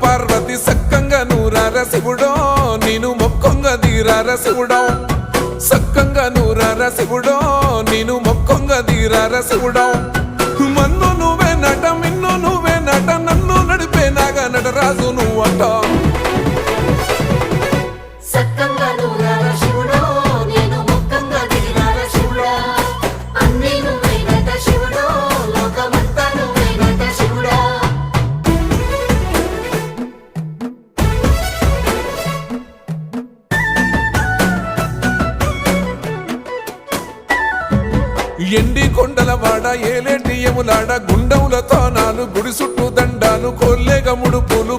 పార్వతి సక్కంగా నూరార శివుడో నేను మొక్కంగా తీరార శివుడో సక్కంగా నూరార శివుడో నేను మొక్కంగా తీరార శివుడో మన్ను నువ్వే నట మిన్ను నువ్వే నట నన్ను నడిపే నాగా నటరాజు నువ్వట ఎండి కొండల వాడ ఏలేటి యములాడ గుండములతో నాలు గుడి చుట్టూ దండాలు కొల్లేగముడు పూలు